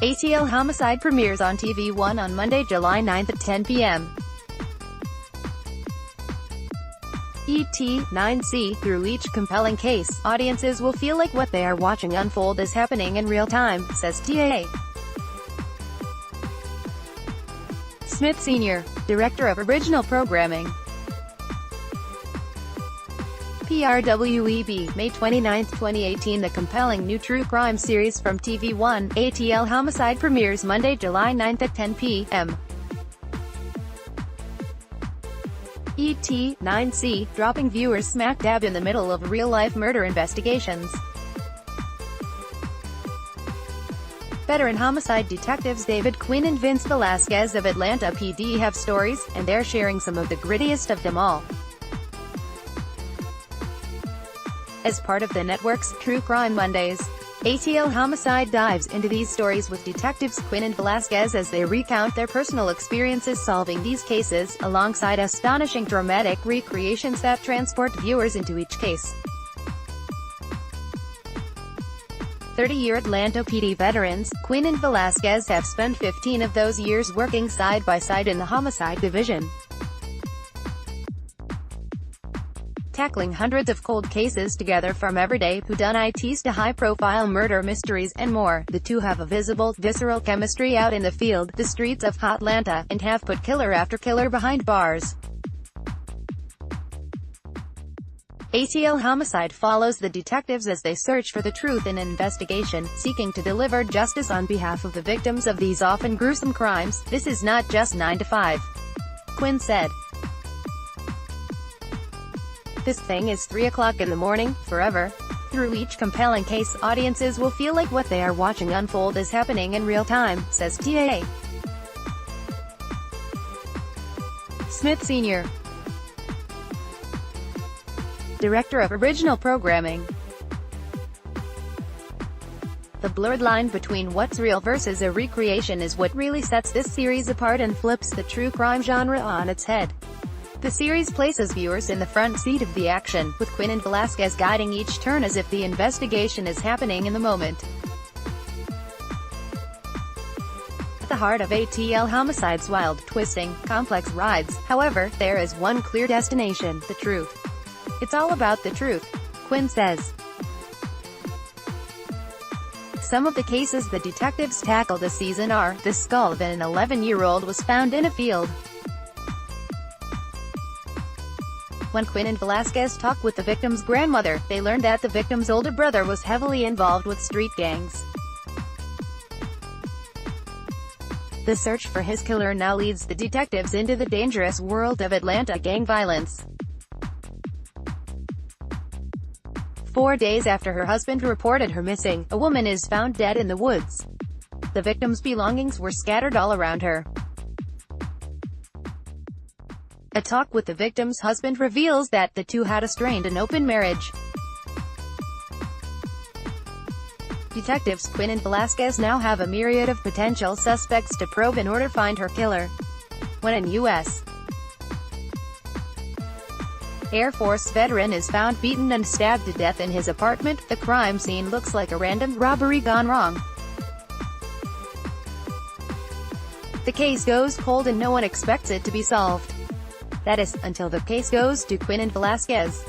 ATL Homicide premieres on TV1 on Monday, July 9 at 10 p.m. ET9C. Through each compelling case, audiences will feel like what they are watching unfold is happening in real time, says T.A. Smith Sr., Director of Original Programming. PRWEB, May 29, 2018. The compelling new true crime series from TV1, ATL Homicide premieres Monday, July 9 at 10 p.m. ET9C, dropping viewers smack dab in the middle of real-life murder investigations. Veteran homicide detectives David Quinn and Vince Velasquez of Atlanta PD have stories, and they're sharing some of the grittiest of them all. As part of the network's True Crime Mondays, ATL Homicide dives into these stories with detectives Quinn and Velasquez as they recount their personal experiences solving these cases, alongside astonishing dramatic recreations that transport viewers into each case. 30-year Atlanta PD veterans, Quinn and Velasquez have spent 15 of those years working side by side in the homicide division, tackling hundreds of cold cases together, from everyday whodunites to high-profile murder mysteries, and more. The two have a visceral chemistry out in the field, the streets of Hotlanta, and have put killer after killer behind bars. ATL Homicide follows the detectives as they search for the truth in an investigation, seeking to deliver justice on behalf of the victims of these often gruesome crimes. "This is not just 9 to 5," Quinn said. "This thing is 3 o'clock in the morning, forever." Through each compelling case, audiences will feel like what they are watching unfold is happening in real time, says T.A. Smith Sr., Director of Original Programming. The blurred line between what's real versus a recreation is what really sets this series apart and flips the true crime genre on its head. The series places viewers in the front seat of the action, with Quinn and Velasquez guiding each turn as if the investigation is happening in the moment. At the heart of ATL Homicide's wild, twisting, complex rides, however, there is one clear destination: the truth. "It's all about the truth," Quinn says. Some of the cases the detectives tackle this season are: the skull of an 11-year-old was found in a field. When Quinn and Velasquez talk with the victim's grandmother, they learn that the victim's older brother was heavily involved with street gangs. The search for his killer now leads the detectives into the dangerous world of Atlanta gang violence. 4 days after her husband reported her missing, a woman is found dead in the woods. The victim's belongings were scattered all around her. A talk with the victim's husband reveals that the two had a strained and open marriage. Detectives Quinn and Velasquez now have a myriad of potential suspects to probe in order to find her killer. When a U.S. Air Force veteran is found beaten and stabbed to death in his apartment, the crime scene looks like a random robbery gone wrong. The case goes cold and no one expects it to be solved. That is, until the case goes to Quinn and Velasquez.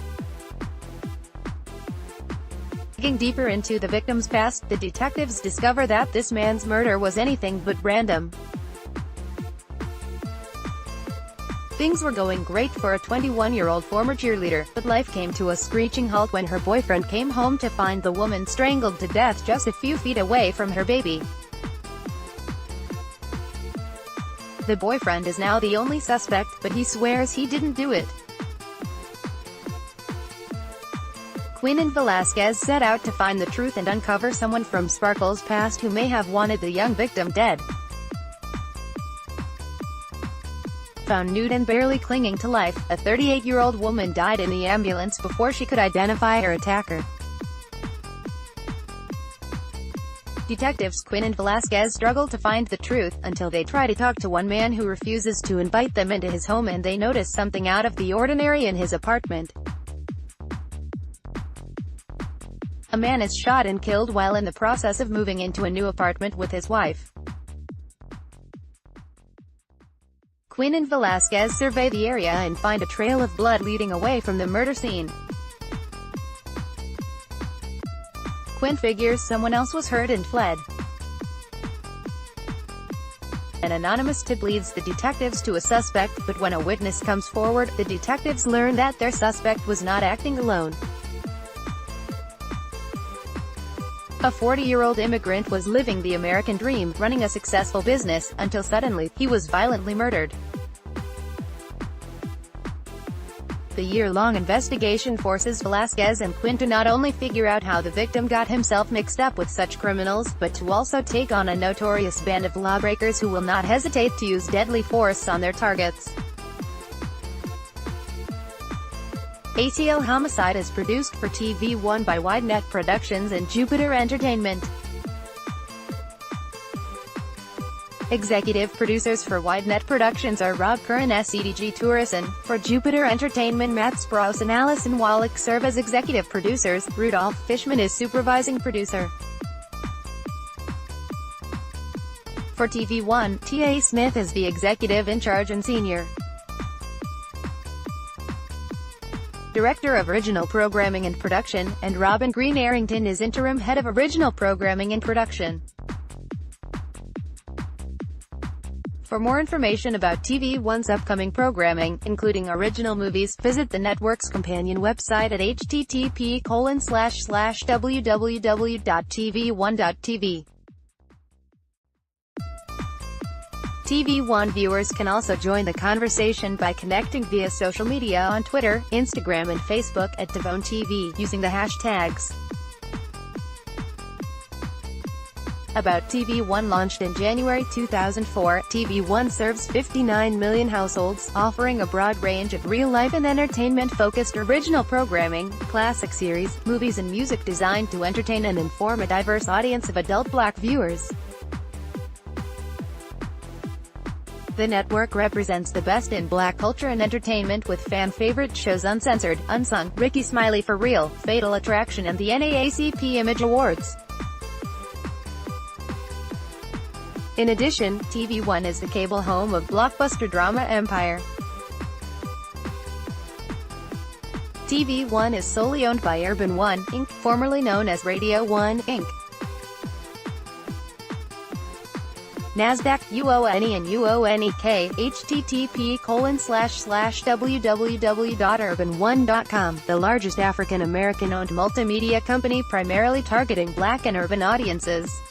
Digging deeper into the victim's past, the detectives discover that this man's murder was anything but random. Things were going great for a 21-year-old former cheerleader, but life came to a screeching halt when her boyfriend came home to find the woman strangled to death just a few feet away from her baby. The boyfriend is now the only suspect, but he swears he didn't do it. Quinn and Velasquez set out to find the truth and uncover someone from Sparkle's past who may have wanted the young victim dead. Found nude and barely clinging to life, a 38-year-old woman died in the ambulance before she could identify her attacker. Detectives Quinn and Velasquez struggle to find the truth, until they try to talk to one man who refuses to invite them into his home, and they notice something out of the ordinary in his apartment. A man is shot and killed while in the process of moving into a new apartment with his wife. Quinn and Velasquez survey the area and find a trail of blood leading away from the murder scene. Quinn figures someone else was hurt and fled. An anonymous tip leads the detectives to a suspect, but when a witness comes forward, the detectives learn that their suspect was not acting alone. A 40-year-old immigrant was living the American dream, running a successful business, until suddenly, he was violently murdered. The year-long investigation forces Velasquez and Quinn to not only figure out how the victim got himself mixed up with such criminals, but to also take on a notorious band of lawbreakers who will not hesitate to use deadly force on their targets. ATL Homicide is produced for TV1 by WideNet Productions and Jupiter Entertainment. Executive producers for WideNet Productions are Rob Kerr and SEDG Tourison. For Jupiter Entertainment, Matt Sprouse and Allison Wallach serve as executive producers. Rudolph Fishman is supervising producer. For TV1, T.A. Smith is the executive in charge and senior director of original programming and production, and Robin Green-Arrington is interim head of original programming and production. For more information about TV1's upcoming programming, including original movies, visit the network's companion website at http://www.tv1.tv. TV1 viewers can also join the conversation by connecting via social media on Twitter, Instagram and Facebook at Devon TV, using the hashtags. About TV1 launched in January 2004, TV1 serves 59 million households, offering a broad range of real-life and entertainment-focused original programming, classic series, movies and music designed to entertain and inform a diverse audience of adult Black viewers. The network represents the best in Black culture and entertainment with fan-favorite shows Uncensored, Unsung, Ricky Smiley for Real, Fatal Attraction and the NAACP Image Awards. In addition, TV1 is the cable home of blockbuster drama Empire. TV1 is solely owned by Urban One, Inc., formerly known as Radio One, Inc. NASDAQ, UONE and UONEK, http://www.urbanone.com, the largest African-American-owned multimedia company primarily targeting Black and urban audiences.